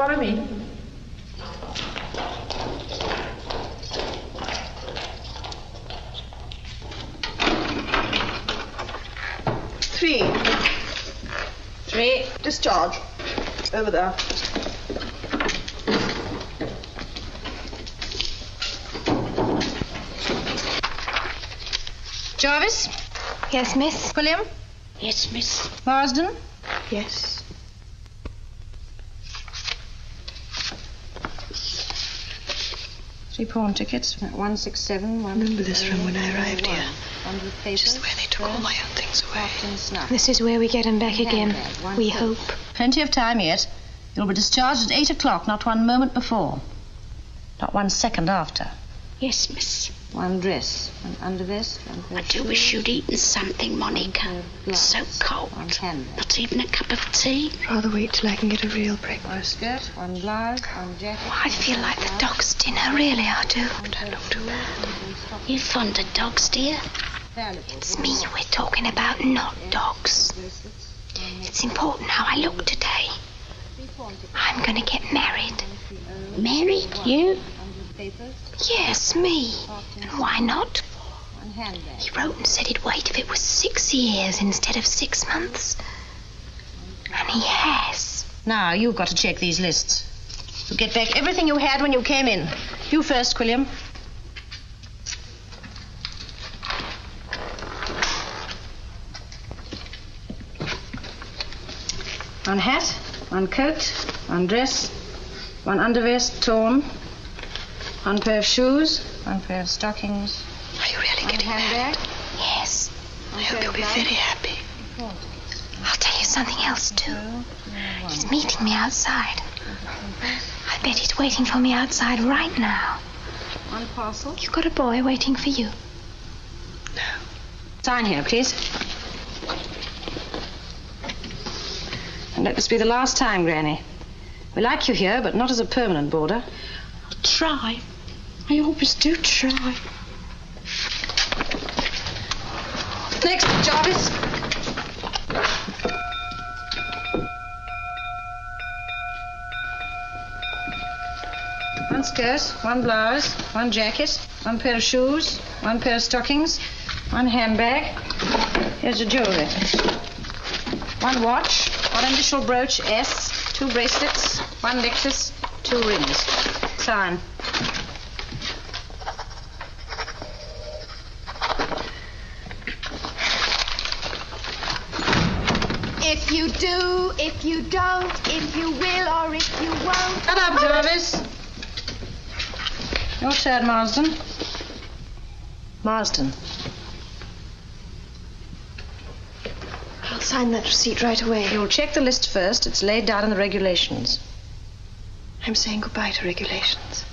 Follow me. Three. Discharge. Over there. Jarvis? Yes, miss. William? Yes, miss. Marsden? Yes. Three pawn tickets. 167. I remember this room when I arrived here. Just where they took all my own things away. This is where we get them back again. We hope. Plenty of time yet. You'll be discharged at 8 o'clock, not 1 moment before. Not 1 second after. Yes, miss. 1 dress, 1 undervest, 1 pair I do wish you'd eaten something, Monica. It's so cold. 1 handbag. Not even a cup of tea. Rather wait till I can get a real breakfast. 1 skirt, 1 blouse, 1 jacket. Oh, I feel like the dog's dinner, really, I do. Don't look too bad. You fond of dogs, dear? It's me we're talking about, not dogs. It's important how I look today. I'm going to get married. Married? You? Yes, me. And why not? He wrote and said he'd wait if it was 6 years instead of 6 months. And he has. Now, you've got to check these lists. You get back everything you had when you came in. You first, Quilliam. One hat, 1 coat, 1 dress, 1 undervest torn, 1 pair of shoes, 1 pair of stockings. Are you really getting married? Yes. I hope you'll be very happy. I'll tell you something else, too. He's meeting me outside. I bet he's waiting for me outside right now. 1 parcel. You've got a boy waiting for you. No. Sign here, please. And let this be the last time, Granny. We like you here, but not as a permanent boarder. I'll try. I always do try. Next, Jarvis. One skirt, 1 blouse, 1 jacket, 1 pair of shoes, 1 pair of stockings, 1 handbag. Here's your jewelry. 1 watch, 1 initial brooch, S, 2 bracelets, 1 necklace, 2 rings. Sign. If you do, if you don't, if you will or if you won't. Shut up, Jarvis. Your turn, Marsden. Marsden. I'll sign that receipt right away. You'll check the list first. It's laid down in the regulations. I'm saying goodbye to regulations.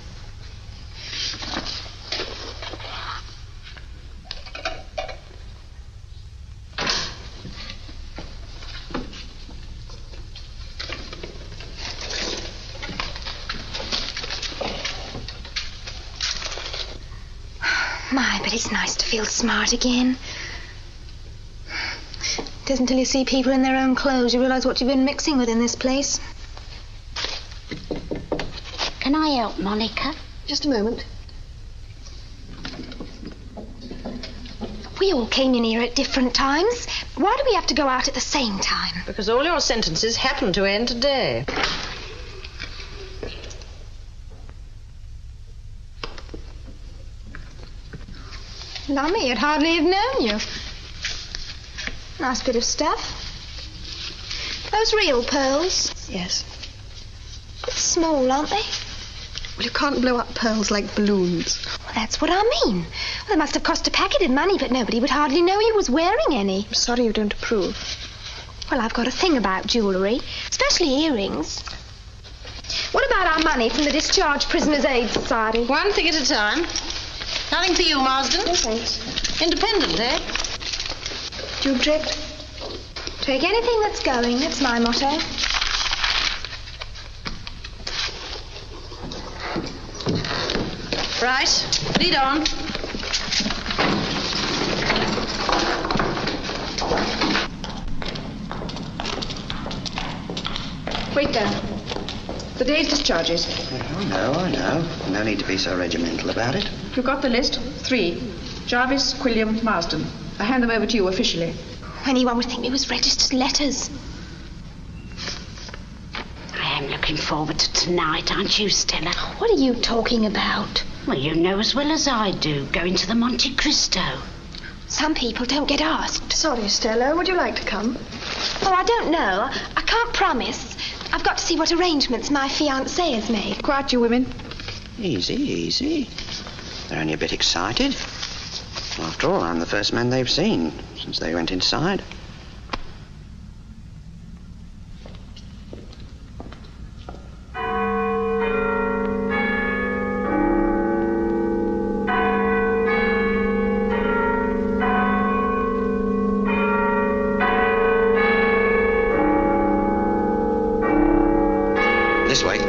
My, but it's nice to feel smart again. It isn't until you see people in their own clothes you realise what you've been mixing with in this place. Can I help, Monica? Just a moment. We all came in here at different times. Why do we have to go out at the same time? Because all your sentences happen to end today. Lummy, I'd hardly have known you. Nice bit of stuff. Those real pearls? Yes. Bit small, aren't they? Well, you can't blow up pearls like balloons. Well, that's what I mean. Well, they must have cost a packet of money, but nobody would hardly know you was wearing any. I'm sorry you don't approve. Well, I've got a thing about jewellery, especially earrings. What about our money from the Discharged Prisoners' Aid Society? 1 thing at a time. Nothing for you, Marsden. No, thanks. Independent, eh? Do you object? Take anything that's going. That's my motto. Right. Lead on. Quicker. The day's discharges. I know. No need to be so regimental about it. You've got the list. 3. Jarvis, Quilliam, Marsden. I hand them over to you officially. Anyone would think it was registered letters. I am looking forward to tonight, aren't you, Stella? What are you talking about? Well, you know as well as I do, going to the Monte Cristo. Some people don't get asked. Sorry, Stella. Would you like to come? Oh, I don't know. I can't promise. I've got to see what arrangements my fiancé has made. Quiet, you women. Easy. They're only a bit excited. After all, I'm the first man they've seen since they went inside. This way.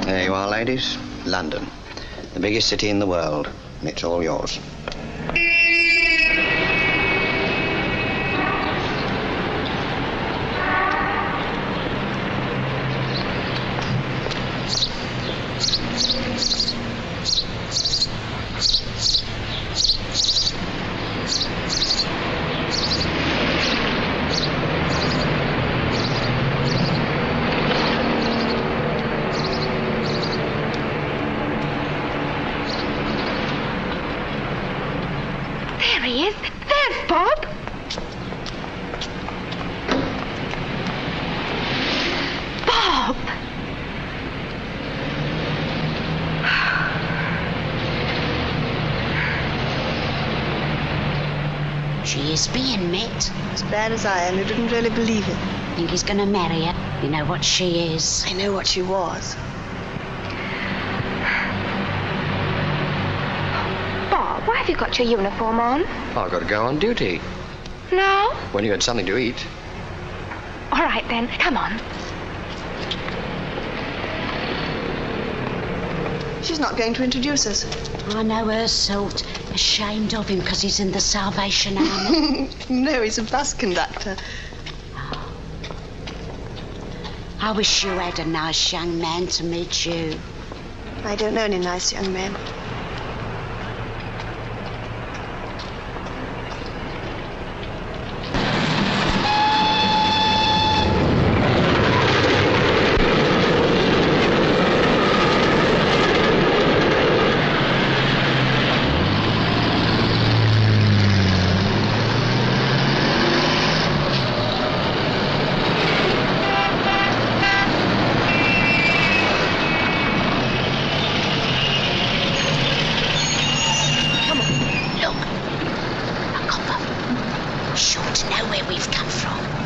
There you are, ladies. London. The biggest city in the world. And it's all yours. There he is. There's Bob. Bob! She is being met. As bad as I am, you didn't really believe it. Think he's going to marry her. You know what she is. I know what she was. Bob, why have you got your uniform on? I've got to go on duty. No? When you had something to eat. All right, then. Come on. She's not going to introduce us. I know her sort. Ashamed of him because he's in the Salvation Army. No, he's a bus conductor. I wish you had a nice young man to meet you. I don't know any nice young men.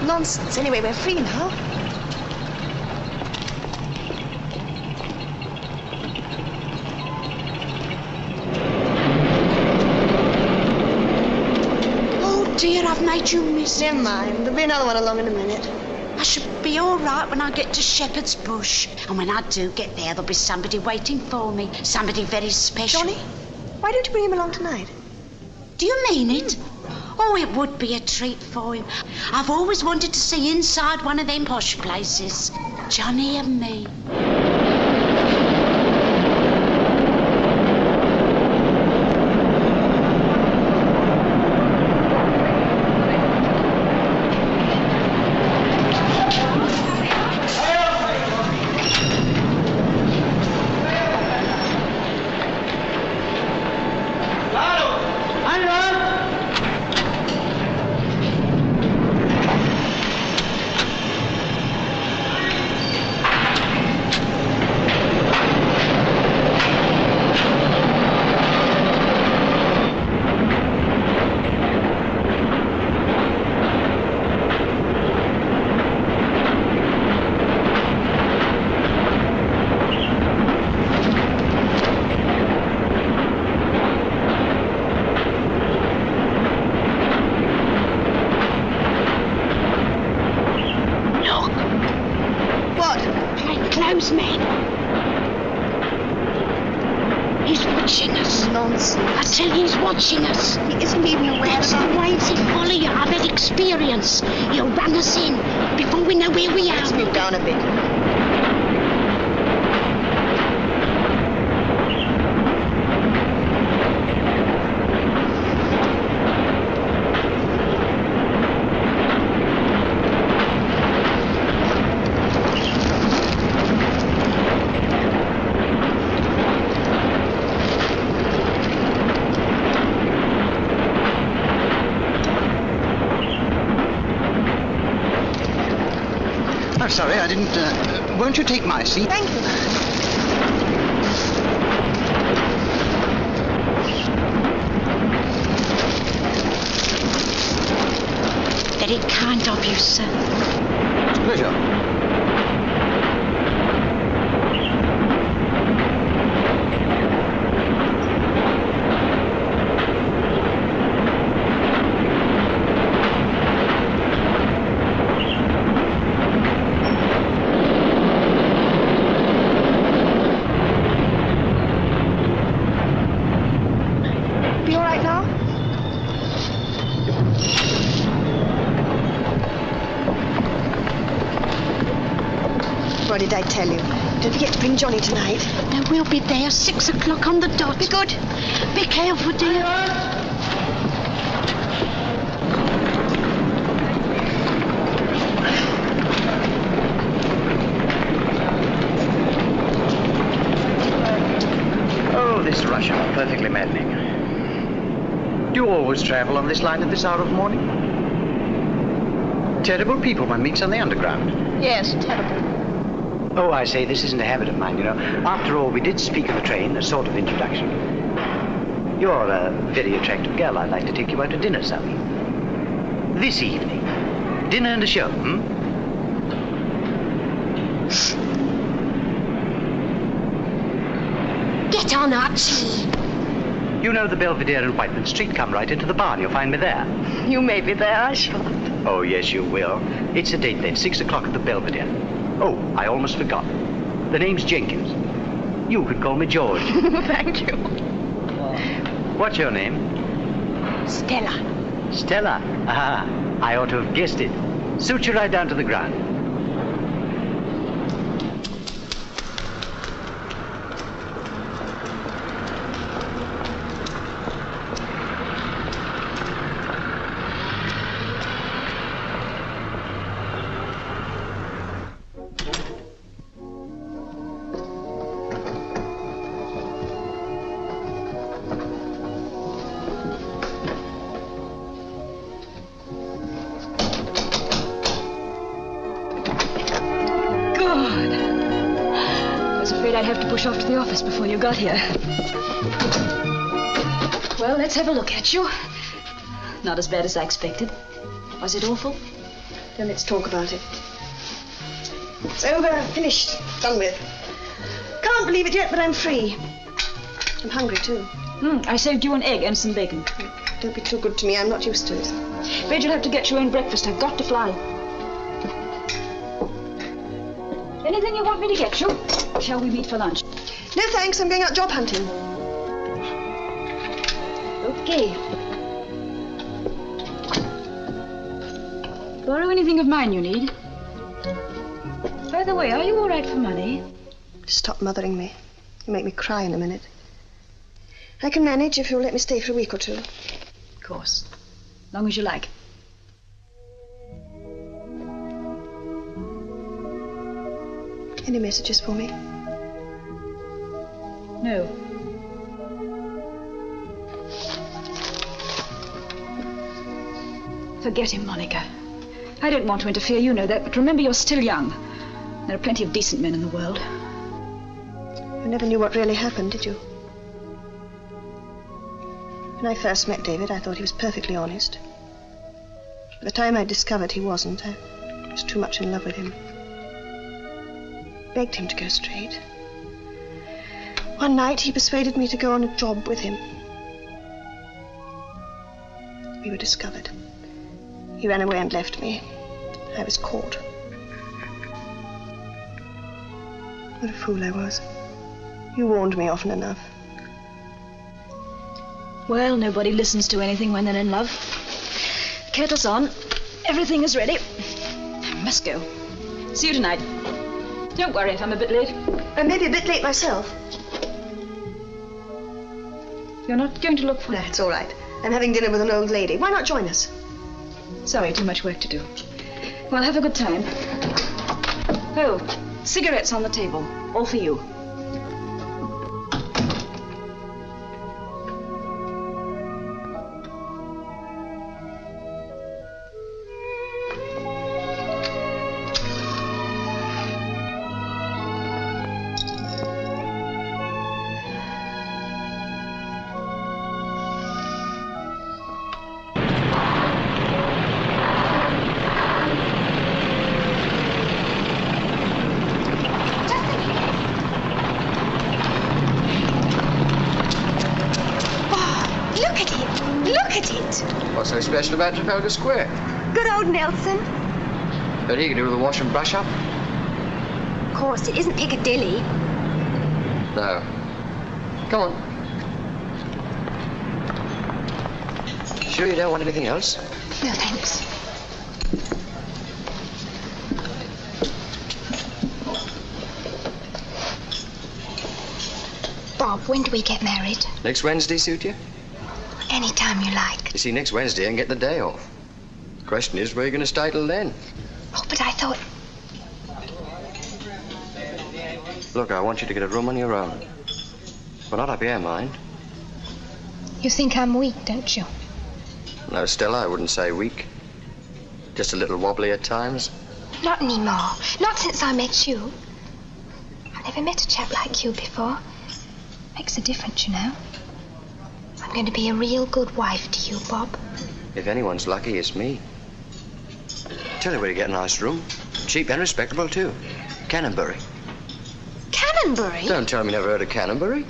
Nonsense. Anyway, we're free now. Oh dear, I've made you miss it. Never mind. There'll be another one along in a minute. I should be all right when I get to Shepherd's Bush. And when I do get there, there'll be somebody waiting for me. Somebody very special. Johnny, why don't you bring him along tonight? Do you mean it? Oh, it would be a treat for him. I've always wanted to see inside one of them posh places. Johnny and me. watching us. Nonsense. I tell you, he's watching us. He isn't even aware That's of the way he'll follow you. I've had experience. He'll run us in before we know where we Let's are. move down a bit. I'm sorry, I didn't... won't you take my seat? Thank you. Very kind of you, sir. Pleasure. Be all right now? What did I tell you? Don't forget to bring Johnny tonight. Now, we'll be there 6 o'clock on the dot. Be good. Be careful, dear. Oh, this rush hour, perfectly maddening. Do you always travel on this line at this hour of morning? Terrible people one meets on the underground. Yes, terrible. Oh, I say, this isn't a habit of mine, you know. After all, we did speak of a train, a sort of introduction. You're a very attractive girl. I'd like to take you out to dinner, some. This evening. Dinner and a show, Get on, Archie. You know the Belvedere in Whiteman Street. Come right into the barn. You'll find me there. You may be there, I shan't. Oh, yes, you will. It's a date then, 6 o'clock at the Belvedere. Oh, I almost forgot. The name's Jenkins. You could call me George. Thank you. What's your name? Stella. Stella. Ah, I ought to have guessed it. Suit you right down to the ground. I'd have to push off to the office before you got here. Well, let's have a look at you. Not as bad as I expected. Was it awful? Then let's talk about it. It's over, finished, done with. Can't believe it yet, but I'm free. I'm hungry, too. I saved you an egg and some bacon. Don't be too good to me, I'm not used to it. Afraid you'll have to get your own breakfast. I've got to fly. Anything you want me to get you? Shall we meet for lunch? No, thanks, I'm going out job hunting. Okay. Borrow anything of mine you need. By the way, are you all right for money? Stop mothering me. You make me cry in a minute. I can manage if you'll let me stay for a week or two. Of course. Long as you like. Any messages for me? No. Forget him, Monica. I don't want to interfere, you know that, but remember you're still young. There are plenty of decent men in the world. You never knew what really happened, did you? When I first met David, I thought he was perfectly honest. By the time I discovered he wasn't, I was too much in love with him. Begged him to go straight. One night, he persuaded me to go on a job with him. We were discovered. He ran away and left me. I was caught. What a fool I was. You warned me often enough. Well, nobody listens to anything when they're in love. Kettle's on. Everything is ready. I must go. See you tonight. Don't worry if I'm a bit late. Maybe a bit late myself. You're not going to look for... No, it's all right. I'm having dinner with an old lady. Why not join us? Sorry, too much work to do. Well, have a good time. Oh, cigarettes on the table. All for you. What's so special about Trafalgar Square? Good old Nelson. But he can do with a wash and brush up. Of course, it isn't Piccadilly. No. Come on. Sure you don't want anything else? No, thanks. Bob, when do we get married? Next Wednesday suit you? Any time you like. You see, next Wednesday I can get the day off. The question is, where are you going to stay till then? Oh, but I thought... Look, I want you to get a room on your own. But not up here, mind. You think I'm weak, don't you? No, Stella, I wouldn't say weak. Just a little wobbly at times. Not anymore. Not since I met you. I've never met a chap like you before. Makes a difference, you know. I'm going to be a real good wife to you, Bob. If anyone's lucky, it's me. Tell you where to get a nice room. Cheap and respectable, too. Canonbury. Canonbury? Don't tell me you never heard of Canonbury.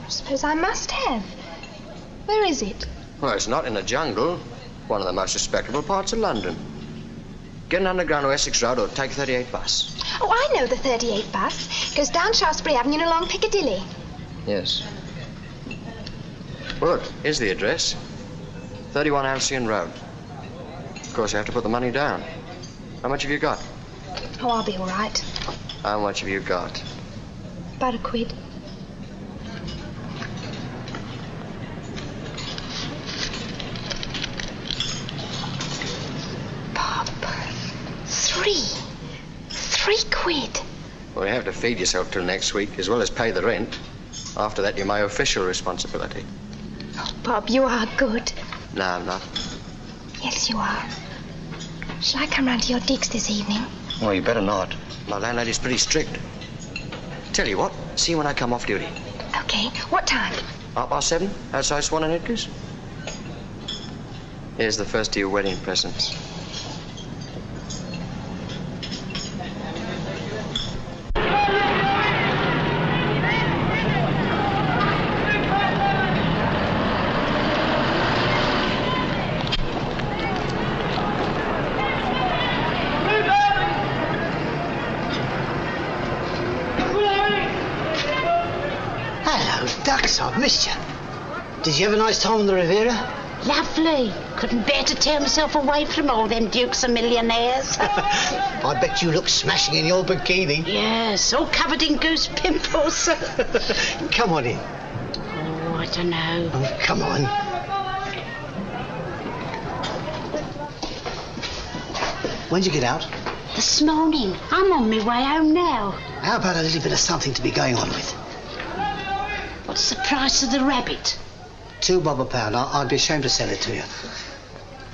I suppose I must have. Where is it? Well, it's not in the jungle. One of the most respectable parts of London. Get an underground to Essex Road or take 38 bus. Oh, I know the 38 bus. Goes down Shaftesbury Avenue and along Piccadilly. Yes. Well, look, here's the address. 31 Halcyon Road. Of course, you have to put the money down. How much have you got? Oh, I'll be all right. How much have you got? About £1. Bob, £3. Well, you have to feed yourself till next week, as well as pay the rent. After that, you're my official responsibility. Oh, Bob, you are good. No, I'm not. Yes, you are. Shall I come round to your digs this evening? Well, you better not. My landlady's pretty strict. Tell you what, see you when I come off duty. Okay. What time? 7:30, outside Swan and Edgar's. Here's the first of your wedding presents. Ducks, I've missed you. Did you have a nice time on the Riviera? Lovely. Couldn't bear to tear myself away from all them dukes and millionaires. I bet you look smashing in your bikini. Yes, all covered in goose pimples. Come on in. Oh, I don't know. Oh, come on. When'd you get out? This morning. I'm on my way home now. How about a little bit of something to be going on with? What's the price of the rabbit? £2 a pound. I'd be ashamed to sell it to you.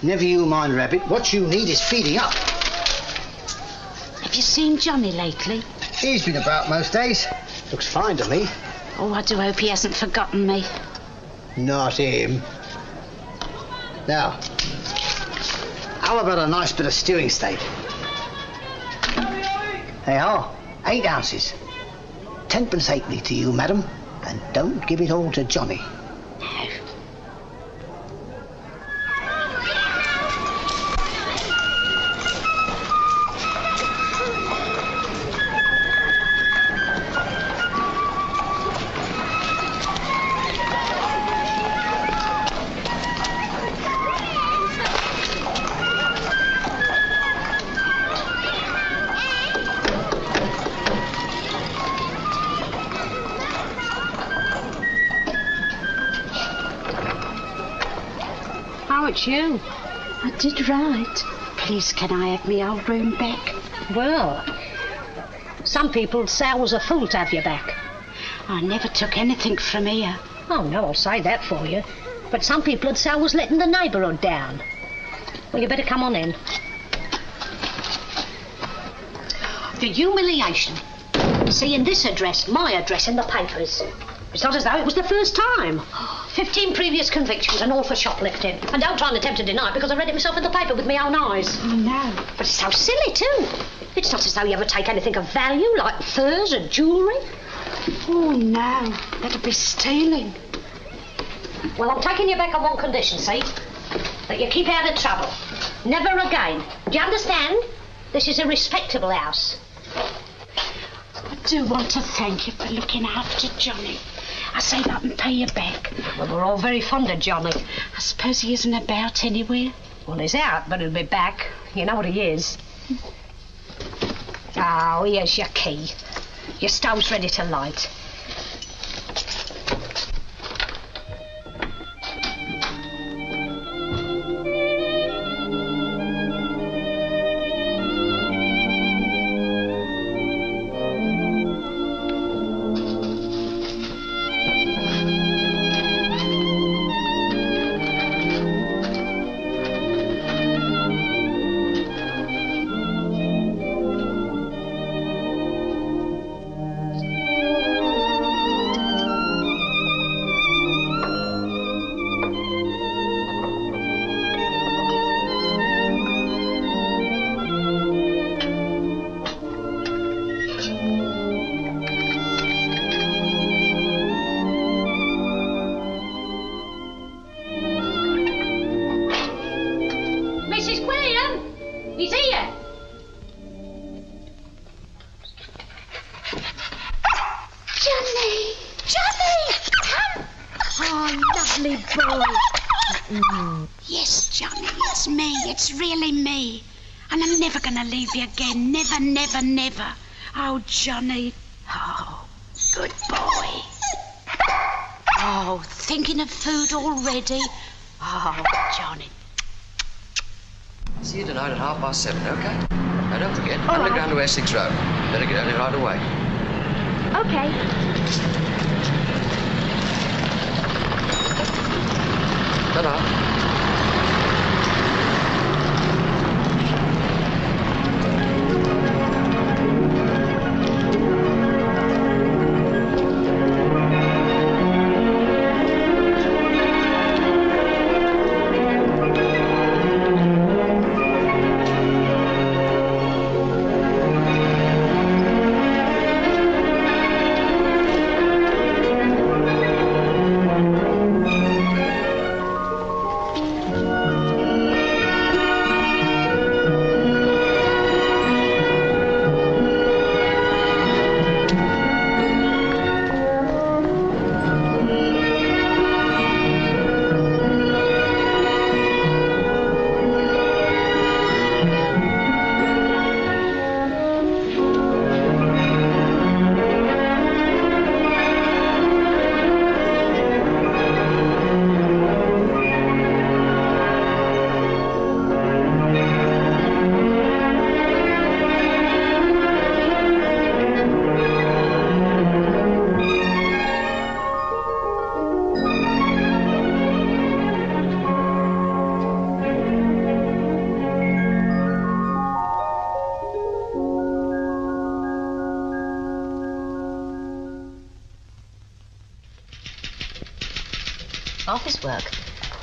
Never you mind, rabbit. What you need is feeding up. Have you seen Johnny lately? He's been about most days. Looks fine to me. Oh, I do hope he hasn't forgotten me. Not him. Now, how about a nice bit of stewing steak? They are. 8 ounces. 10p halfpenny to you, madam. And don't give it all to Johnny. Oh, it's you. I did write. Please, can I have my old room back? Well, some people say I was a fool to have you back. I never took anything from here. Oh, no, I'll say that for you. But some people would say I was letting the neighbourhood down. Well, you better come on in. The humiliation. Seeing this address, my address, in the papers. It's not as though it was the first time. 15 previous convictions and all for shoplifting. And don't try and attempt to deny it because I read it myself in the paper with my own eyes. Oh, no. But it's so silly, too. It's not as though you ever take anything of value, like furs or jewellery. Oh, no. That'd be stealing. Well, I'm taking you back on one condition, see? That you keep out of trouble. Never again. Do you understand? This is a respectable house. I do want to thank you for looking after Johnny. I say that and pay you back. Well, we're all very fond of Johnny. I suppose he isn't about anywhere. Well, he's out, but he'll be back. You know what he is. Oh, here's your key. Your stove's ready to light. Yes, Johnny, it's me. It's really me. And I'm never going to leave you again. Never, never, never. Oh, Johnny. Oh, good boy. Oh, thinking of food already? Oh, Johnny. See you tonight at 7:30, OK? Now, don't forget, underground to Essex Road. Better get on it right away. Okay. Ta-da. Office work?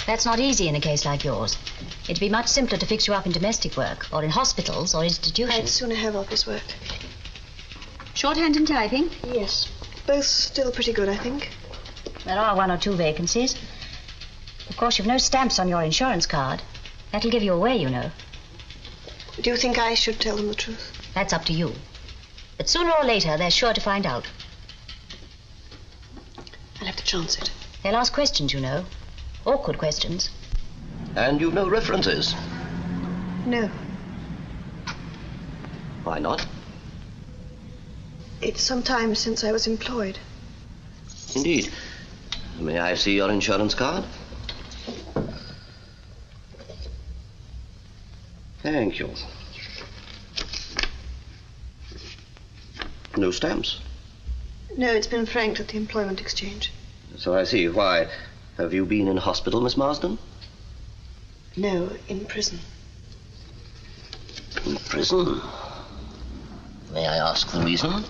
That's not easy in a case like yours. It'd be much simpler to fix you up in domestic work, or in hospitals, or institutions. I'd sooner have office work. Shorthand and typing? Yes. Both still pretty good, I think. There are 1 or 2 vacancies. Of course, you've no stamps on your insurance card. That'll give you away, you know. Do you think I should tell them the truth? That's up to you. But sooner or later, they're sure to find out. I'll have to chance it. They'll ask questions, you know. Awkward questions. And you've no references? No. Why not? It's some time since I was employed. Indeed. May I see your insurance card? Thank you. No stamps? No, it's been franked at the Employment Exchange. So I see. Why? Have you been in hospital, Miss Marsden? No, in prison. In prison? May I ask the reason?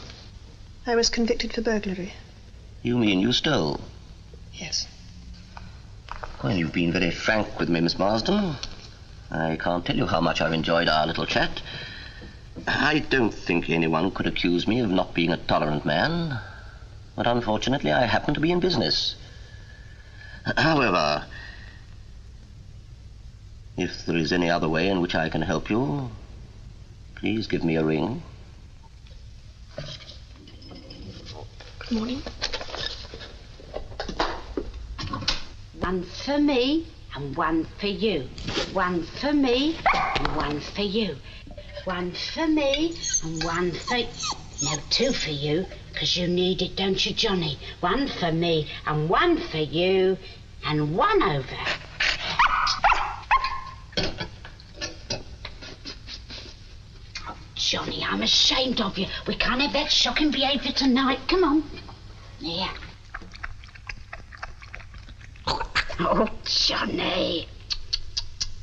I was convicted for burglary. You mean you stole? Yes. Well, you've been very frank with me, Miss Marsden. I can't tell you how much I've enjoyed our little chat. I don't think anyone could accuse me of not being a tolerant man, but unfortunately I happen to be in business. However, if there is any other way in which I can help you, please give me a ring. Good morning. One for me and one for you. One for me and one for you. One for me and one for... No, two for you, because you need it, don't you, Johnny? One for me and one for you, and one over. Oh, Johnny, I'm ashamed of you. We can't have that shocking behaviour tonight. Come on. Here. Oh, Johnny.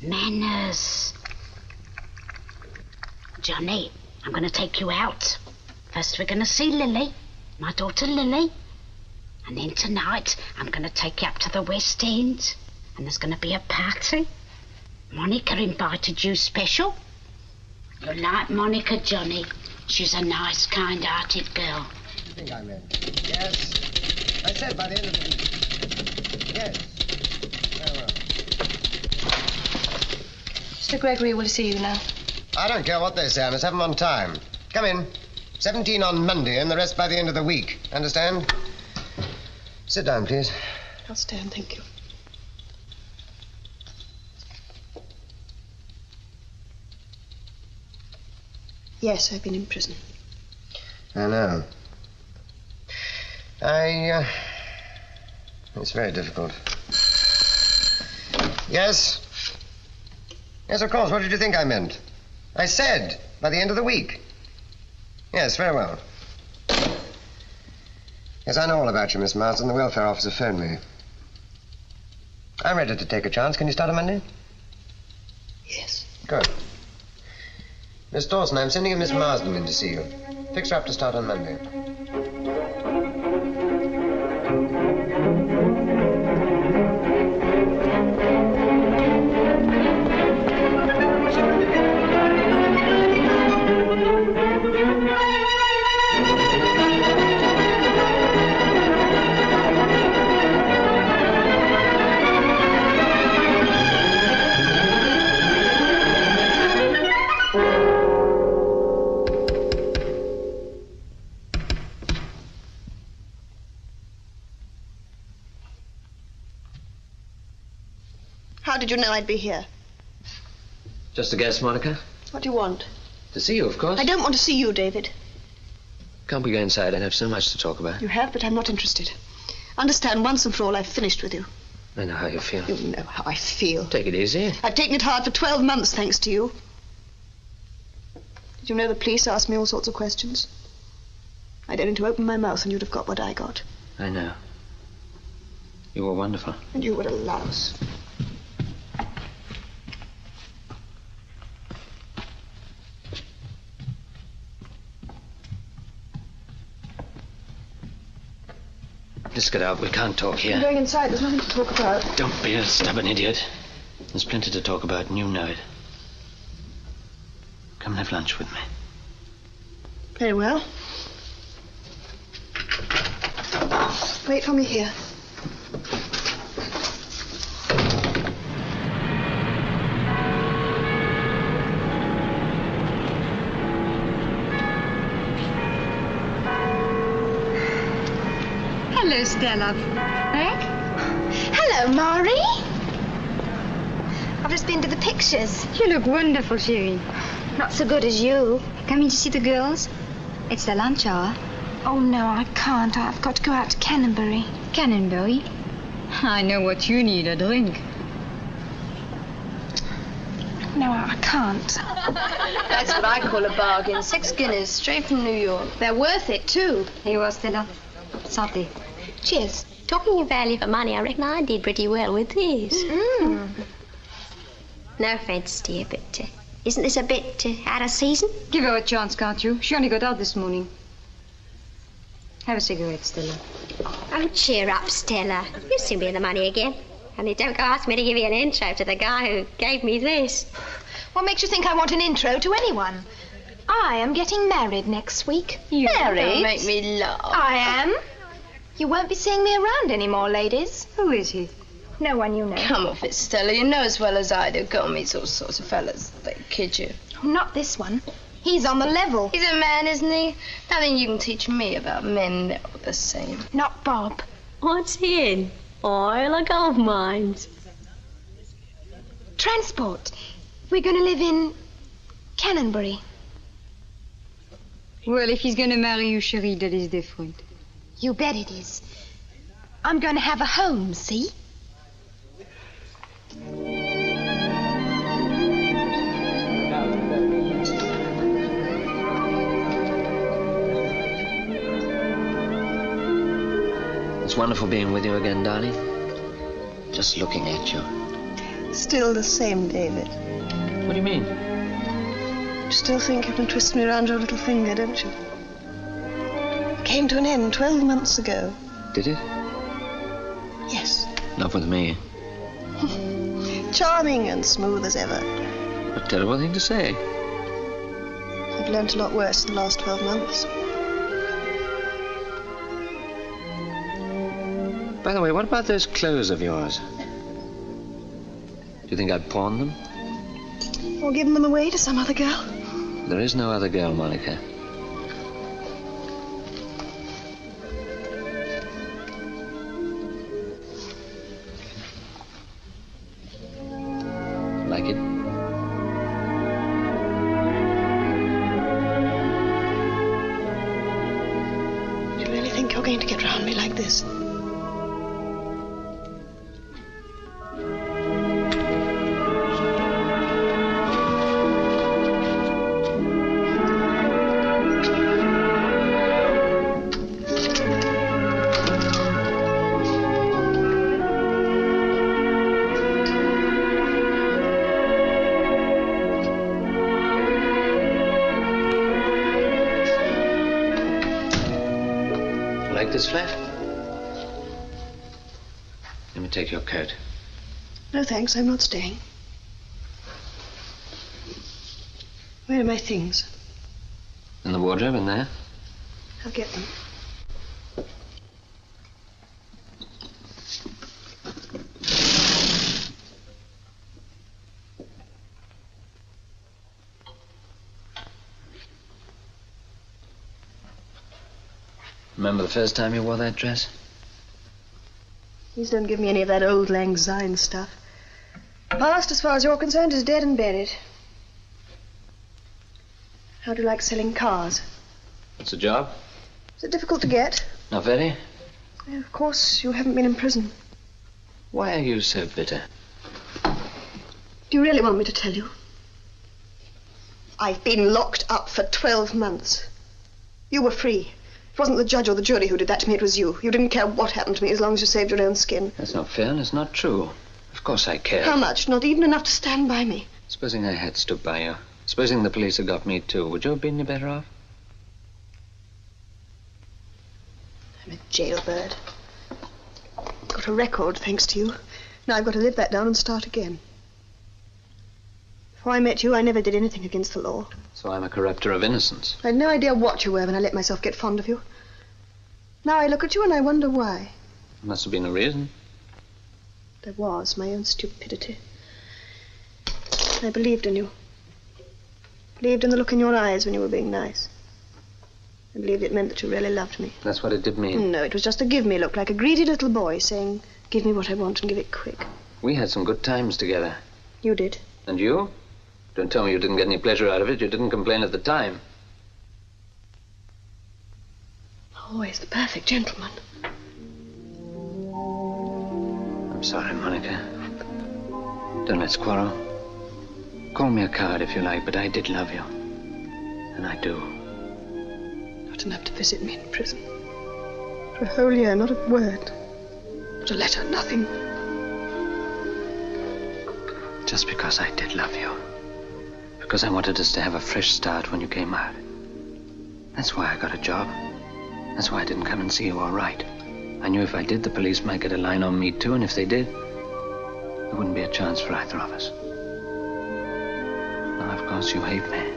Manners. Johnny, I'm going to take you out. First we're going to see Lily, my daughter Lily. And then tonight I'm going to take you up to the West End. And there's going to be a party. Monica invited you special. You'll like Monica, Johnny. She's a nice, kind-hearted girl. I think I'm in. Yes. I said by the end of the week. Yes. Very well. Mr. Gregory will see you now. I don't care what they say. I must have them on time. Come in. 17 on Monday and the rest by the end of the week. Understand? Sit down, please. I'll stand, thank you. Yes, I've been in prison. I know. It's very difficult. Yes? Yes, of course. What did you think I meant? I said by the end of the week. Yes, very well. Yes, I know all about you, Miss Marsden. The welfare officer phoned me. I'm ready to take a chance. Can you start on Monday? Yes. Good. Miss Dawson, I'm sending a Miss Marsden in to see you. Fix her up to start on Monday. How did you know I'd be here? Just a guess, Monica? What do you want? To see you, of course. I don't want to see you, David. Can't we go inside? I have so much to talk about. You have, but I'm not interested. Understand, once and for all, I've finished with you. I know how you feel. You know how I feel. Take it easy. I've taken it hard for 12 months, thanks to you. Did you know the police asked me all sorts of questions? I'd only to open my mouth and you'd have got what I got. I know. You were wonderful. And you were a louse. Let's get out. We can't talk here. I'm going inside. There's nothing to talk about. Don't be a stubborn idiot. There's plenty to talk about, and you know it. Come and have lunch with me. Very well. Wait for me here. Hello, Stella. Eh? Hello, Maury. I've just been to the pictures. You look wonderful, Sherry. Not so good as you. Coming to see the girls? It's the lunch hour. Oh, no, I can't. I've got to go out to Canonbury. Canonbury? I know what you need, a drink. No, I can't. That's what I call a bargain. 6 guineas, straight from New York. They're worth it, too. Here you are, Stella. Santé. Cheers. Talking of value for money, I reckon I did pretty well with this. No offence, dear, but isn't this a bit out of season? Give her a chance, can't you? She only got out this morning. Have a cigarette, Stella. Oh, cheer up, Stella. You'll soon be in the money again. Only don't go ask me to give you an intro to the guy who gave me this. What makes you think I want an intro to anyone? I am getting married next week. Married? Don't make me laugh. I am. You won't be seeing me around anymore, ladies. Who is he? No one you know. Come off it, Stella. You know as well as I do. Go and meet all sorts of fellas. They kid you. Not this one. He's on the level. He's a man, isn't he? Nothing you can teach me about men. They're all the same. Not Bob. What's he in? Oil or gold mines? Transport. We're going to live in Canonbury. Well, if he's going to marry you, chérie, that is different. You bet it is. I'm going to have a home, see? It's wonderful being with you again, darling. Just looking at you. Still the same, David. What do you mean? You still think you can twist me around your little finger, don't you? Came to an end 12 months ago. Did it? Yes. Not with me. Charming and smooth as ever. What a terrible thing to say. I've learnt a lot worse in the last 12 months. By the way, what about those clothes of yours? Do you think I'd pawn them? Or given them away to some other girl? There is no other girl, Monica. Like it? Do you really think you're going to get round me like this? This flat? Let me take your coat. No, thanks. I'm not staying. Where are my things? In the wardrobe in there. I'll get them. Remember the first time you wore that dress? Please don't give me any of that old Lang Syne stuff. Past, as far as you're concerned, is dead and buried. How do you like selling cars? It's a job. Is it difficult to get? Not very. Yeah, of course, you haven't been in prison. Why are you so bitter? Do you really want me to tell you? I've been locked up for 12 months. You were free. It wasn't the judge or the jury who did that to me, it was you. You didn't care what happened to me as long as you saved your own skin. That's not fair and it's not true. Of course I care. How much? Not even enough to stand by me. Supposing I had stood by you. Supposing the police had got me too. Would you have been any better off? I'm a jailbird. Got a record, thanks to you. Now I've got to live that down and start again. Before I met you, I never did anything against the law. So I'm a corrupter of innocence. I had no idea what you were when I let myself get fond of you. Now I look at you and I wonder why. There must have been a reason. There was, my own stupidity. I believed in you. Believed in the look in your eyes when you were being nice. I believed it meant that you really loved me. That's what it did mean. No, it was just a give-me look, like a greedy little boy saying, give me what I want and give it quick. We had some good times together. You did. And you? Don't tell me you didn't get any pleasure out of it. You didn't complain at the time. Always the perfect gentleman. I'm sorry, Monica. Don't let's quarrel. Call me a coward if you like, but I did love you. And I do. Not enough to visit me in prison. For a whole year, not a word. Not a letter, nothing. Just because I did love you. Because I wanted us to have a fresh start when you came out. That's why I got a job. That's why I didn't come and see you all right. I knew if I did, the police might get a line on me too, and if they did, there wouldn't be a chance for either of us. Now, of course, you hate me.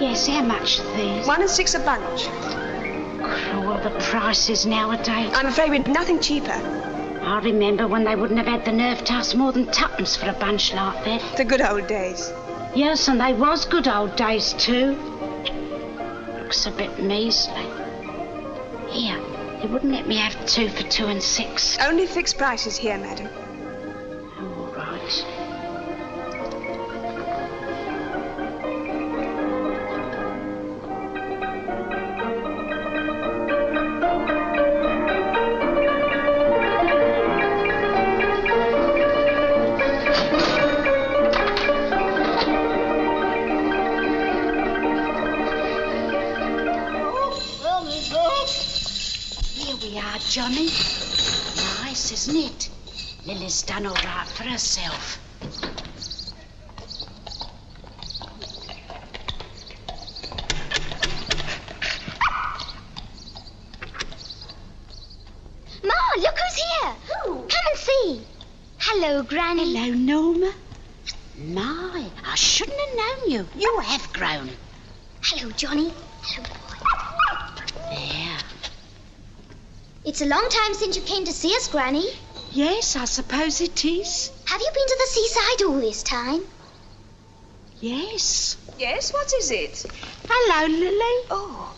Yes, how much are these? 1 and 6 a bunch. Cruel, the prices nowadays. I'm afraid we've nothing cheaper. I remember when they wouldn't have had the nerve to ask more than 2pence for a bunch like that. The good old days. Yes, and they was good old days too. Looks a bit measly. Here, you wouldn't let me have 2 for 2 and 6. Only fixed prices here, madam. All right. Johnny, nice, isn't it? Lily's done all right for herself. Ma, look who's here. Who? Come and see. Hello, Granny. Hello, Norma. My, I shouldn't have known you. You have grown. Hello, Johnny. Hello, boy. There. It's a long time since you came to see us, Granny. Yes, I suppose it is. Have you been to the seaside all this time? Yes. Yes, what is it? Hello, Lily. Oh,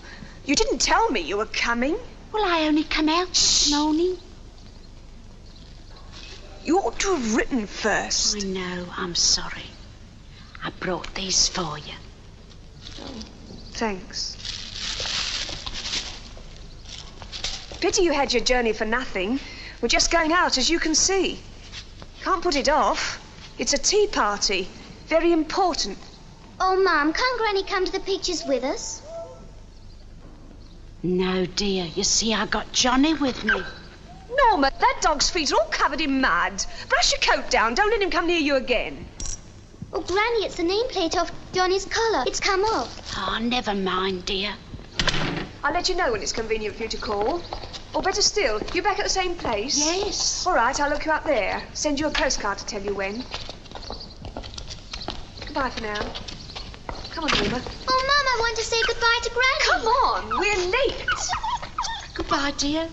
you didn't tell me you were coming. Well, I only come out this morning. You ought to have written first. I know, I'm sorry. I brought these for you. Oh, thanks. Pity you had your journey for nothing. We're just going out, as you can see. Can't put it off. It's a tea party. Very important. Oh, Mum, can't Granny come to the pictures with us? No, dear. You see, I got Johnny with me. Norma, that dog's feet are all covered in mud. Brush your coat down. Don't let him come near you again. Oh, Granny, it's the nameplate off Johnny's collar. It's come off. Oh, never mind, dear. I'll let you know when it's convenient for you to call. Or better still, you back at the same place? Yes. All right, I'll look you up there. Send you a postcard to tell you when. Goodbye for now. Come on, Norma. Oh, Mum, I want to say goodbye to Granny. Come on, we're late. Goodbye, dear.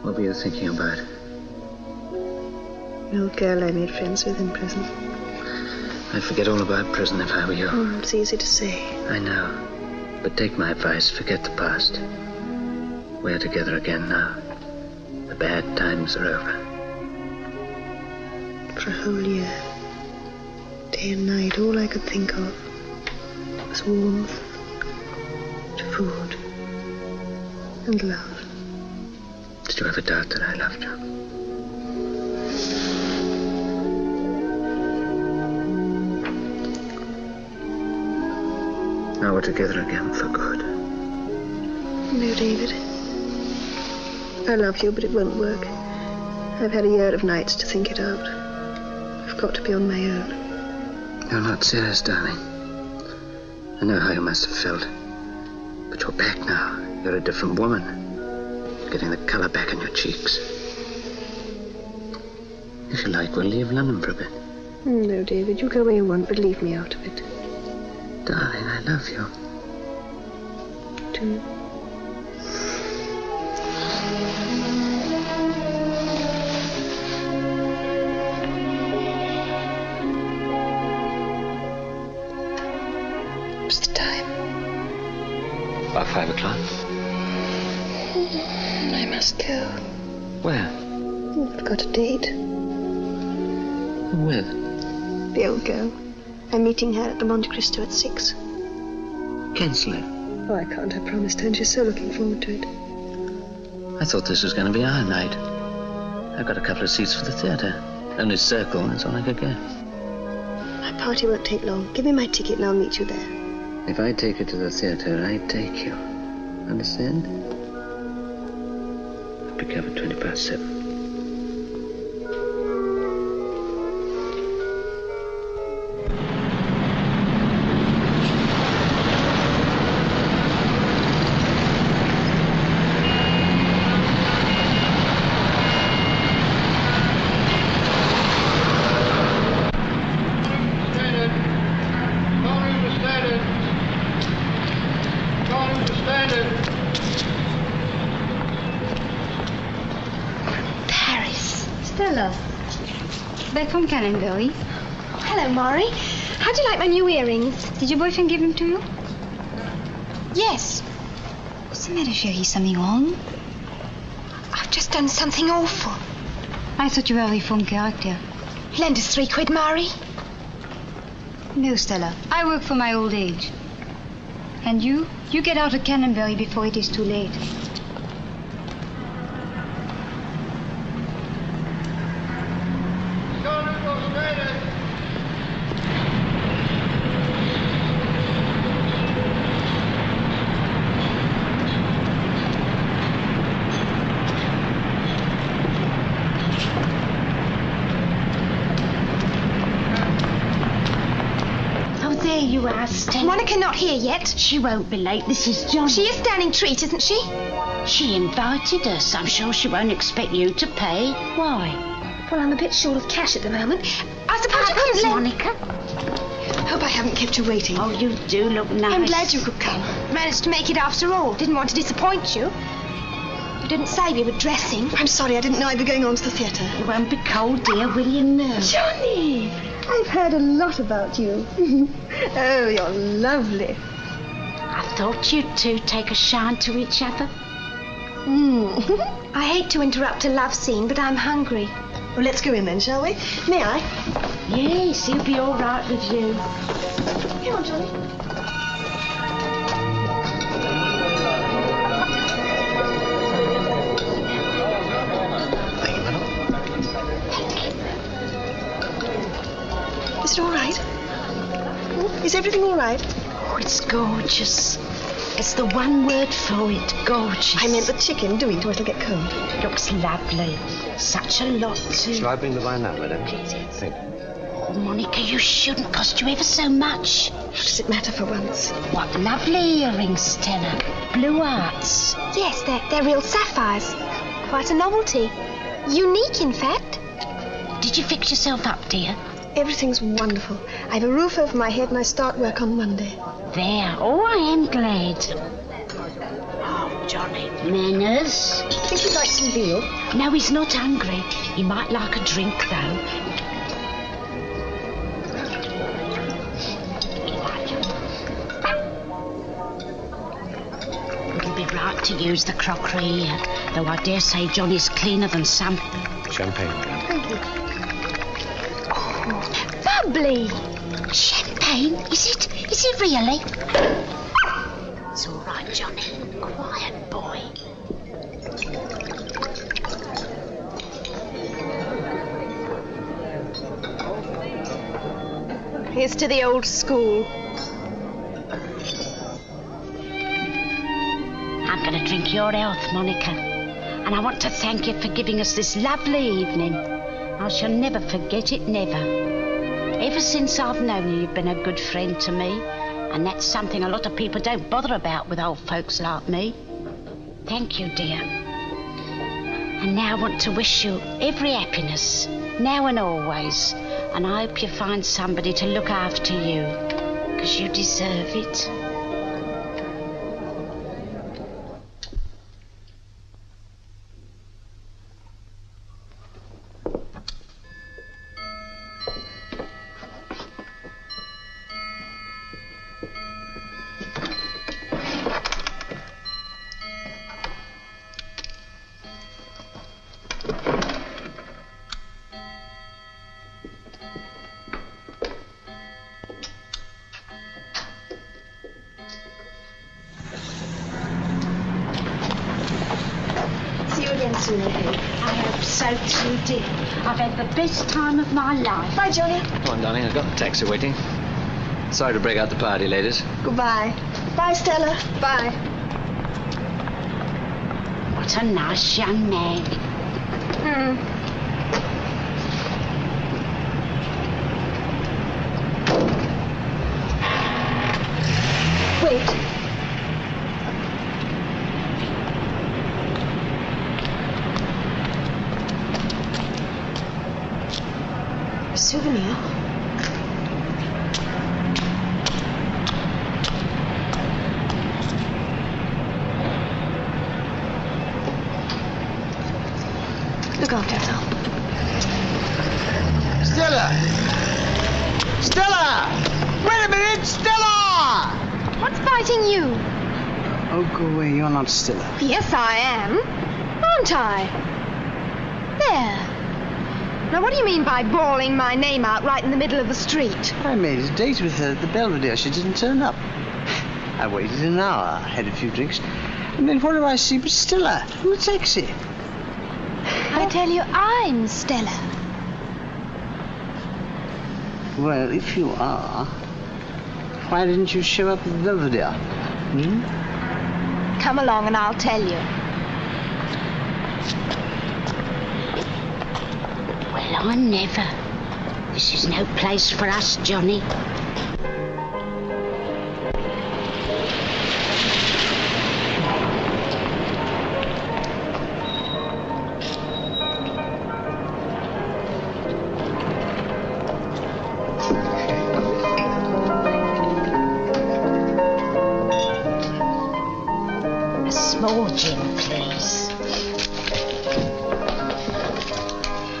What were you thinking about? The old girl I made friends with in prison. I'd forget all about prison if I were you. Oh, it's easy to say. I know. But take my advice, forget the past. We're together again now. The bad times are over. For a whole year, day and night, all I could think of was warmth, food, and love. Did you ever doubt that I loved you? Now we're together again for good. No, David. I love you, but it won't work. I've had a year of nights to think it out. I've got to be on my own. You're not serious, darling. I know how you must have felt. But you're back now. You're a different woman. Getting the colour back in your cheeks. If you like, we'll leave London for a bit. No, David, you go where you want, but leave me out of it. Darling, I love you. Too. What's the time? About 5 o'clock. I must go. Where? I've got a date. With? The old girl. I'm meeting her at the Monte Cristo at 6. Cancel it. Oh, I can't. I promised her, and she's so looking forward to it. I thought this was going to be our night. I've got a couple of seats for the theatre. Only circle, that's all I could get. My party won't take long. Give me my ticket and I'll meet you there. If I take you to the theatre, I take you. Understand? I'll pick you up at 7:20. Back from Canonbury. Hello, Maury. How do you like my new earrings? Did your boyfriend give them to you? Yes. What's the matter, Sherry? Something wrong? I've just done something awful. I thought you were a reformed character. Lend us £3, Maury. No, Stella. I work for my old age. And you get out of Canonbury before it is too late. You are, Stella. Monica not here yet. She won't be late. This is John. She is standing treat, isn't she? She invited us. I'm sure she won't expect you to pay. Why? Well, I'm a bit short of cash at the moment. I suppose you couldn't Monica. Hope I haven't kept you waiting. Oh, you do look nice. I'm glad you could come. Managed to make it after all. Didn't want to disappoint you. You didn't say we were dressing. I'm sorry, I didn't know I'd be going on to the theatre. You won't be cold, dear, will you? No. Johnny! I've heard a lot about you. Oh, you're lovely. I thought you two take a shine to each other. I hate to interrupt a love scene, but I'm hungry. Well, let's go in then, shall we? May I? Yes, he'll be all right with you. Come on, Johnny. Is it all right? Is everything all right? Oh, it's gorgeous. It's the one word for it, gorgeous. I meant the chicken. Do eat or it'll get cold. Looks lovely. Such a lot to... Shall I bring the wine now, madam? Please. Thank you. Oh, Monica, you shouldn't. Cost you ever so much. What does it matter for once? What lovely earrings, Stella. Blue hearts. Yes, they're real sapphires. Quite a novelty. Unique, in fact. Did you fix yourself up, dear? Everything's wonderful. I've a roof over my head and I start work on Monday. There. Oh, I am glad. Oh, Johnny. Manners. Think you'd like some veal? No, he's not hungry. He might like a drink, though. It'll be right. like to use the crockery, though I dare say Johnny's cleaner than some. Champagne, madam. Thank you. Oh, bubbly. Champagne? Is it? Is it really? It's all right, Johnny. Quiet boy. Here's to the old school. I'm going to drink your health, Monica. And I want to thank you for giving us this lovely evening. I shall never forget it, never. Ever since I've known you, you've been a good friend to me. And that's something a lot of people don't bother about with old folks like me. Thank you, dear. And now I want to wish you every happiness, now and always. And I hope you find somebody to look after you, because you deserve it. I hope so too, dear. I've had the best time of my life. Bye, Johnny. Come on, darling, I've got the taxi waiting. Sorry to break out the party, ladies. Goodbye. Bye, Stella. Bye. What a nice young man. Wait. A souvenir? Look after yourself. Stella! Stella! Wait a minute! Stella! What's biting you? Oh, go away. You're not Stella. Yes, I am. Aren't I? There. Now, what do you mean by bawling my name out right in the middle of the street? I made a date with her at the Belvedere. She didn't turn up. I waited an hour, had a few drinks, and then what do I see but Stella in the taxi? I tell you, I'm Stella. Well, if you are, why didn't you show up at the Belvedere? Come along and I'll tell you. Well, I never. This is no place for us, Johnny. A small gin, please.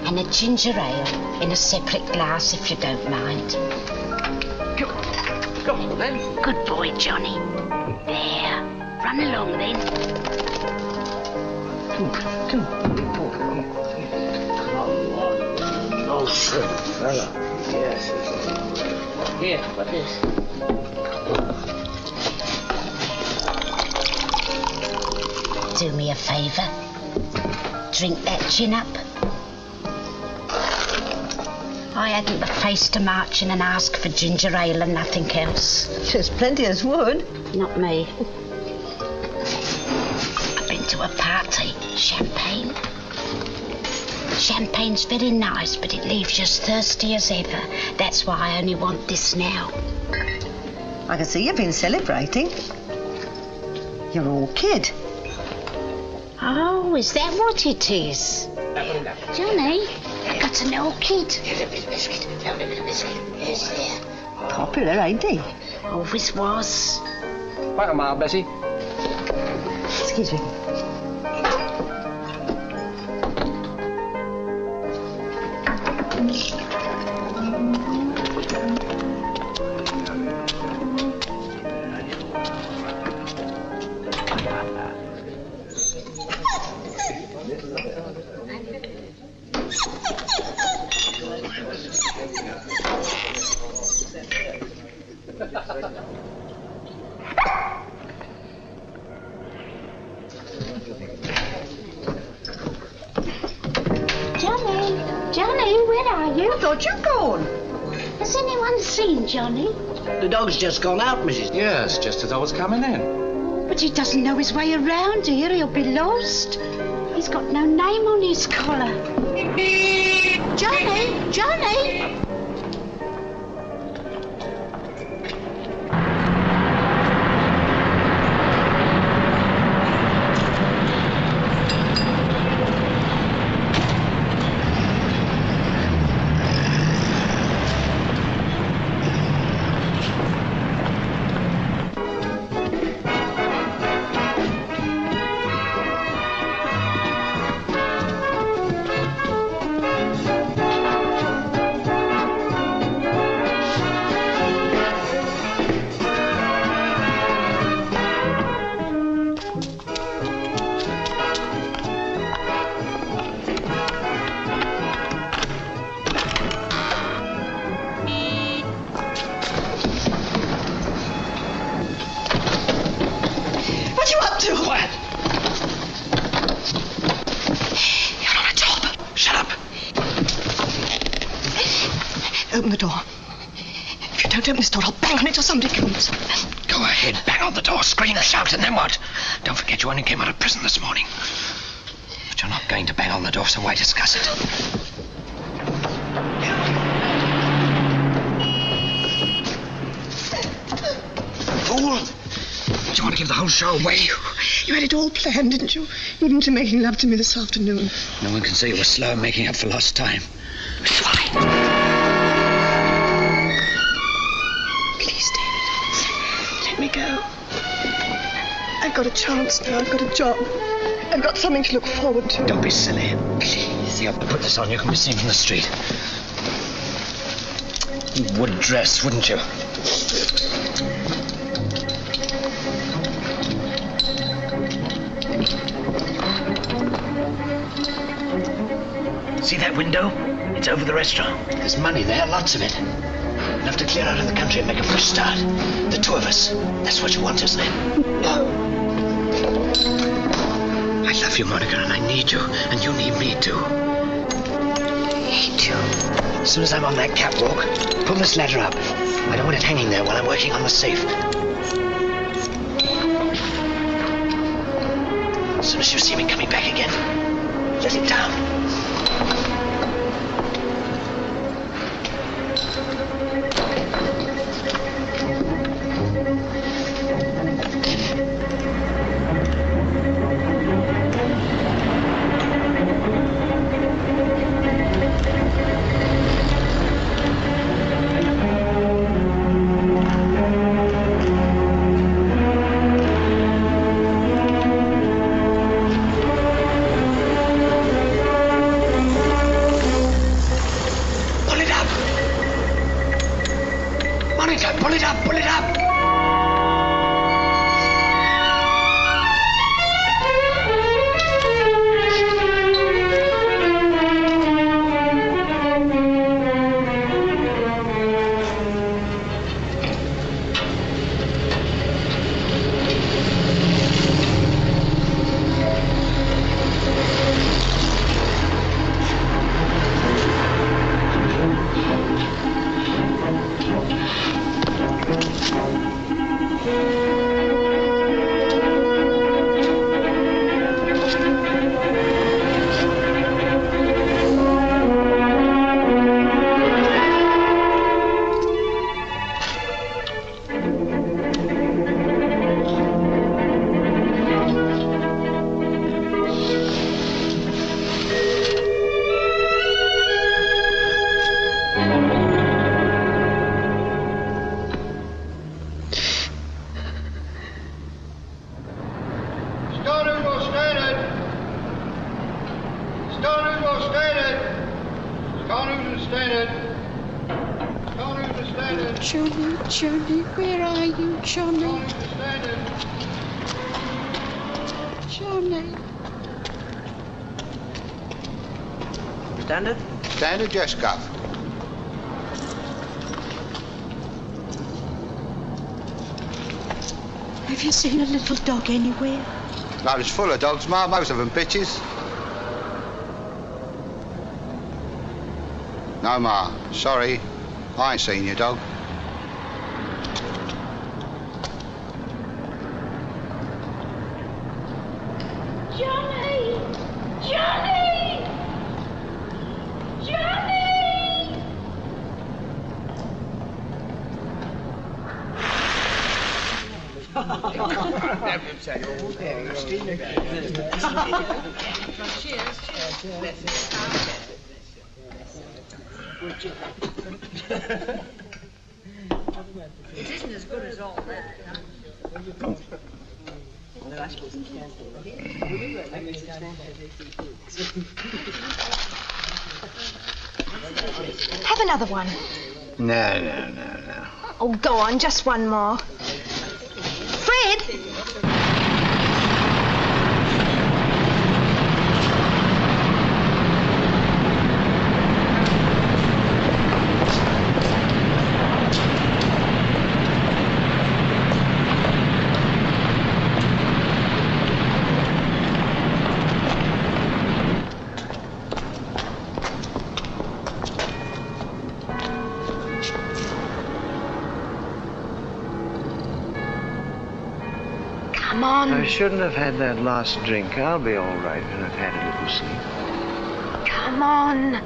And a ginger ale in a separate glass, if you don't mind. Come on, then. Good boy, Johnny. There. Run along, then. Come on. No, sir, fella. Yes. Here, what is? Do me a favour. Drink that gin up. I hadn't the face to march in and ask for ginger ale and nothing else. There's plenty as would. Not me. I've been to a party. Champagne. Champagne's very nice, but it leaves you as thirsty as ever. That's why I only want this now. I can see you've been celebrating. You're all kid. Oh, is that what it is? Johnny, I got an orchid. Popular, ain't he? Always was. Quite a mile, Bessie. Excuse me. Johnny, where are you? I thought you'd gone. Has anyone seen Johnny? The dog's just gone out, Mrs. Yes, just as I was coming in. But he doesn't know his way around here. He'll be lost. He's got no name on his collar. Johnny! Johnny! Open the door. If you don't open this door, I'll bang on it till somebody comes. Go ahead, bang on the door, scream, shout, and then what? Don't forget you only came out of prison this morning. But you're not going to bang on the door, so why discuss it? Fool! Do you want to give the whole show away? You had it all planned, didn't you? Even to making love to me this afternoon. No one can say you were slow in making up for lost time. Fine. Please, David. Let me go. I've got a chance now. I've got a job. I've got something to look forward to. Don't be silly. Please. You have to put this on. You can be seen from the street. You would dress, wouldn't you? See that window? It's over the restaurant. There's money there, lots of it. Enough to clear out of the country and make a fresh start. The two of us. That's what you want, isn't it? No. I love you, Monica, and I need you. And you need me, too. Need you? As soon as I'm on that catwalk, pull this ladder up. I don't want it hanging there while I'm working on the safe. As soon as you see me coming back again, let it down. Pull it up, pull it up! Johnny, where are you, Johnny? Johnny. Standard? Standard, yes, Guff. Have you seen a little dog anywhere? Road's full of dogs, Ma. Most of them bitches. No, Ma. Sorry. I ain't seen your dog. Johnny! Johnny! Johnny! It isn't as good as all that. Have another one. No. Oh, go on, just one more. Fred! Come on. I shouldn't have had that last drink. I'll be all right when I've had a little sleep. Come on.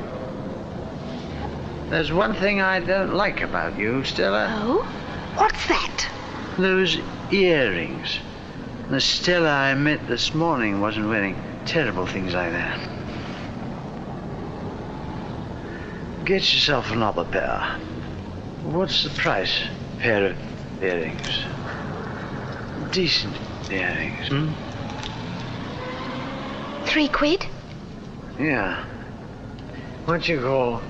There's one thing I don't like about you, Stella. Oh? What's that? Those earrings. The Stella I met this morning wasn't wearing terrible things like that. Get yourself another pair. What's the price? Pair of earrings. Decent earrings, hmm? £3? Yeah. What you call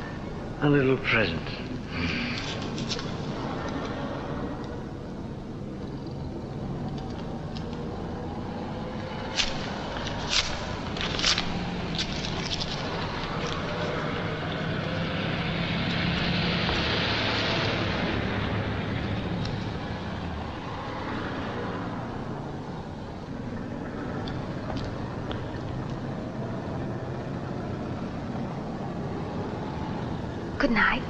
a little present. Good night.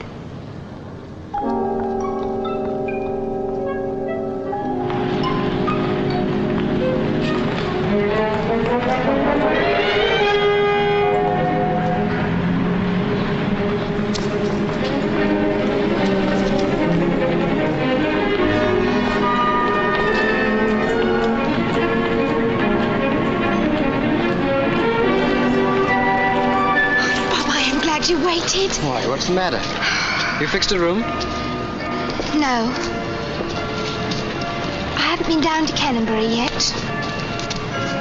You waited? Why, what's the matter? You fixed a room? No. I haven't been down to Canterbury yet.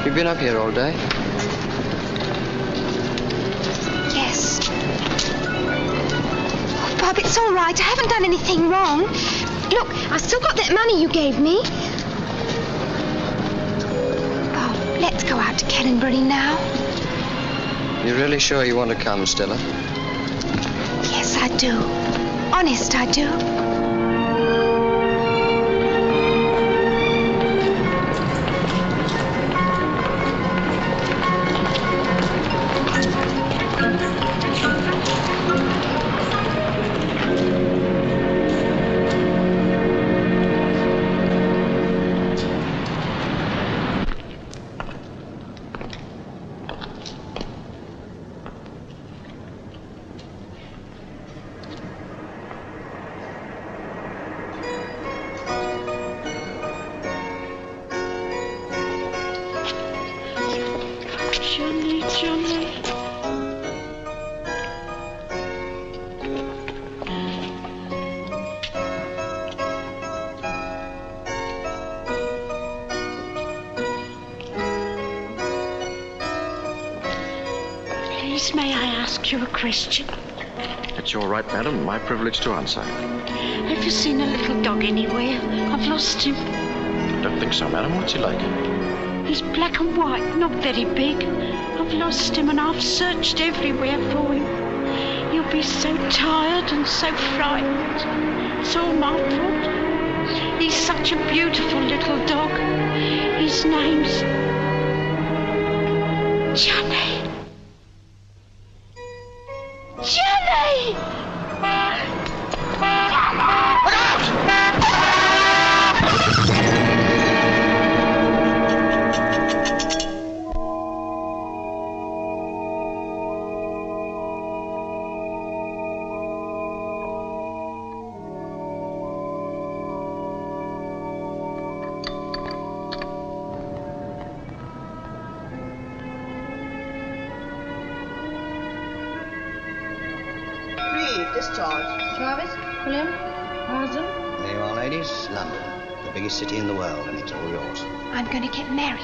You've been up here all day? Yes. Oh, Bob, it's all right. I haven't done anything wrong. Look, I've still got that money you gave me. Bob, let's go out to Canterbury now. You're really sure you want to come, Stella? Yes, I do. Honest, I do. Johnny. Please, may I ask you a question? It's your right, madam. My privilege to answer. Have you seen a little dog anywhere? I've lost him. Don't think so, madam. What's he like? He's black and white, not very big. I've lost him and I've searched everywhere for him. You'll be so tired and so frightened. It's all my fault. He's such a beautiful little dog. His name's Johnny. Johnny! Discharge. Jarvis, William, Marsden. There you are, ladies. London, the biggest city in the world, and it's all yours. I'm going to get married.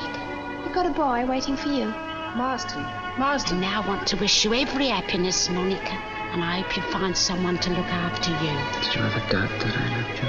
You've got a boy waiting for you. Marsden. And I want to wish you every happiness, Monica. And I hope you find someone to look after you. Did you ever doubt that I loved you?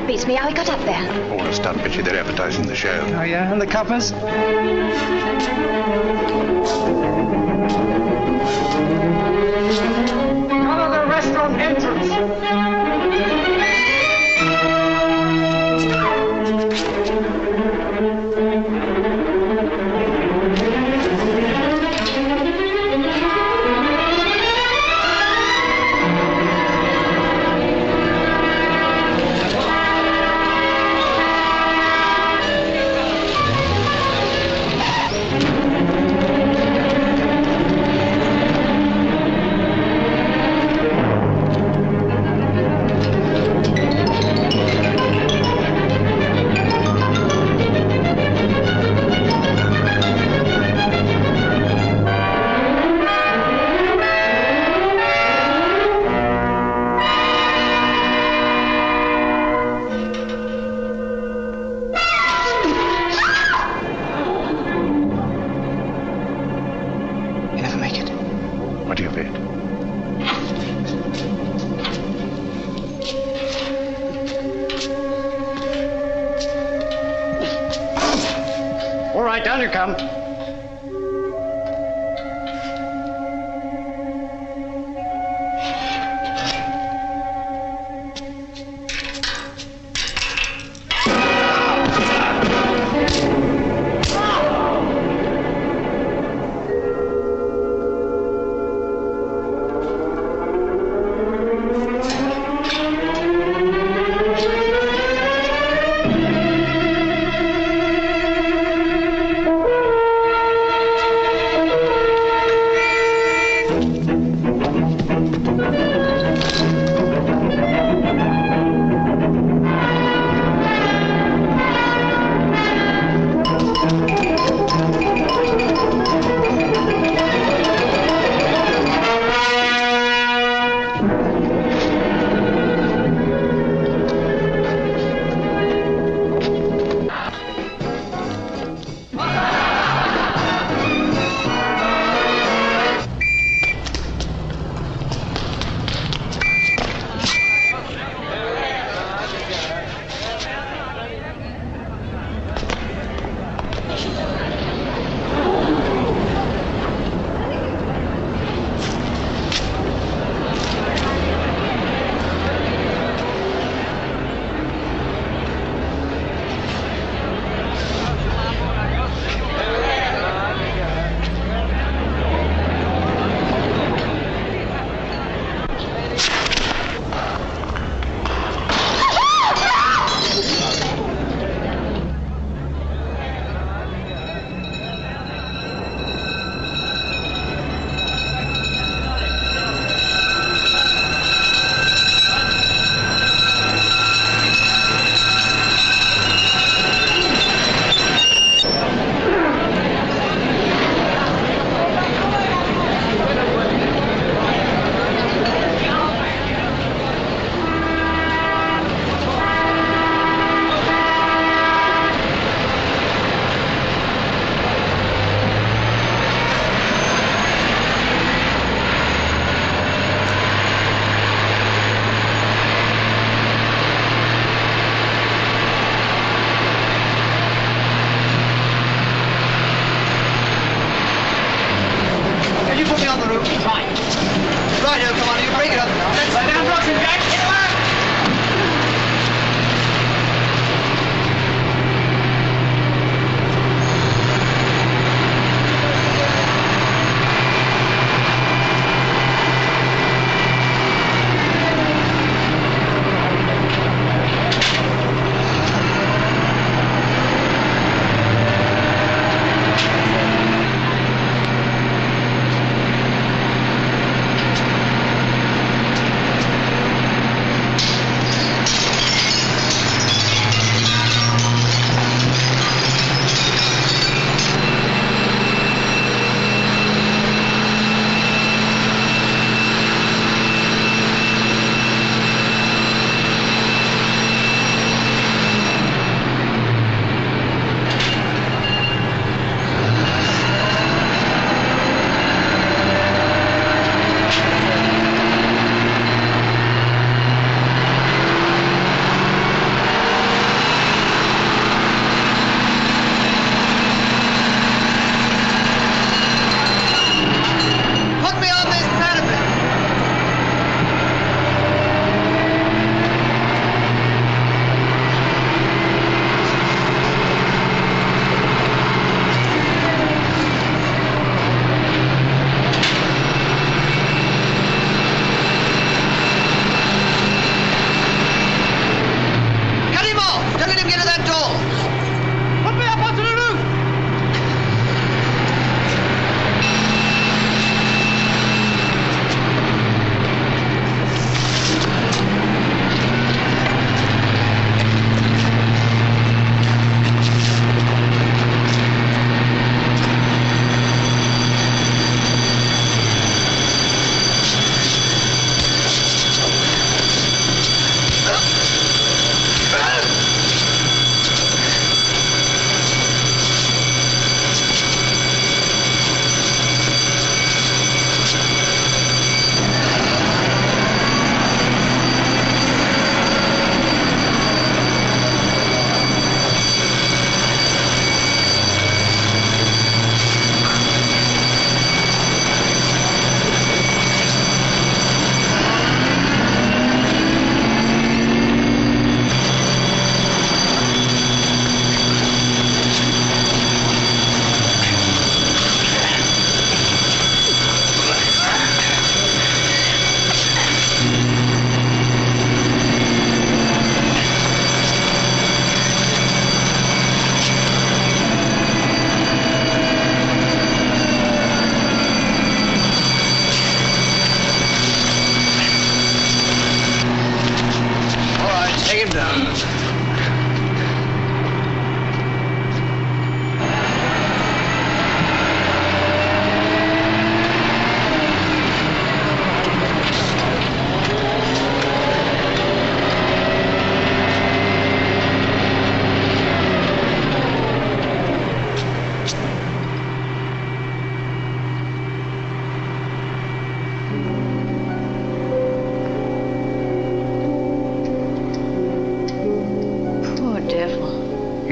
Beats me how he got up there. All the stunt picture they're advertising the show. Oh, yeah? And the covers? Cover the restaurant entrance. All right, down you come.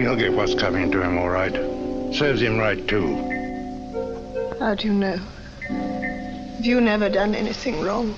He'll get what's coming to him, all right. Serves him right, too. How do you know? Have you never done anything wrong?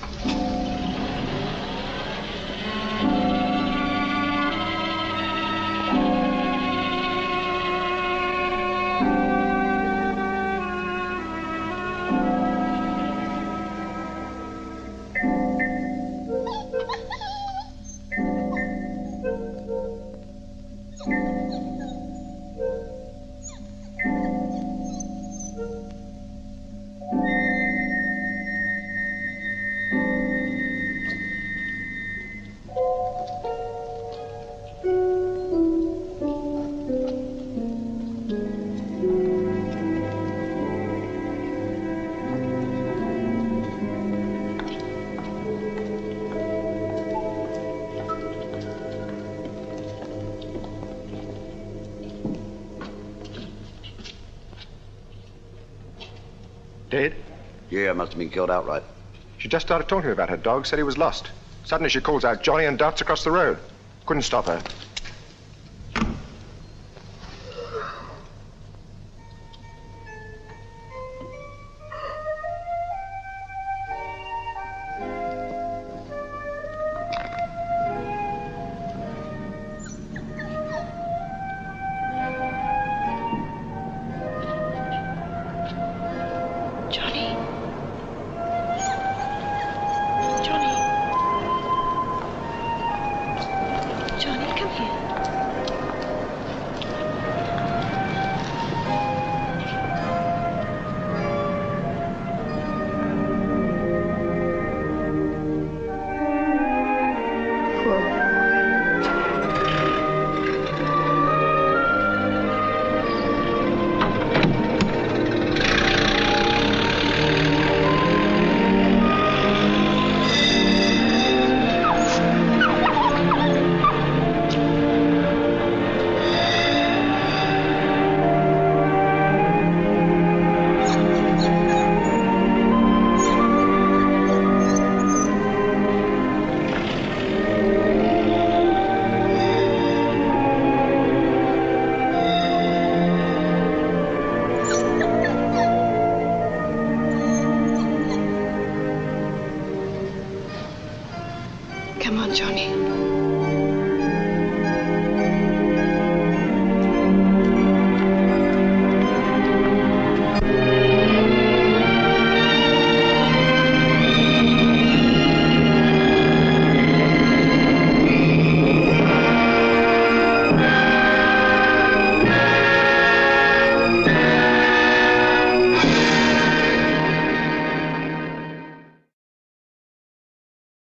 Dead? Yeah, must have been killed outright. She just started talking about her dog, said he was lost. Suddenly she calls out Johnny and darts across the road. Couldn't stop her. Come on, Johnny.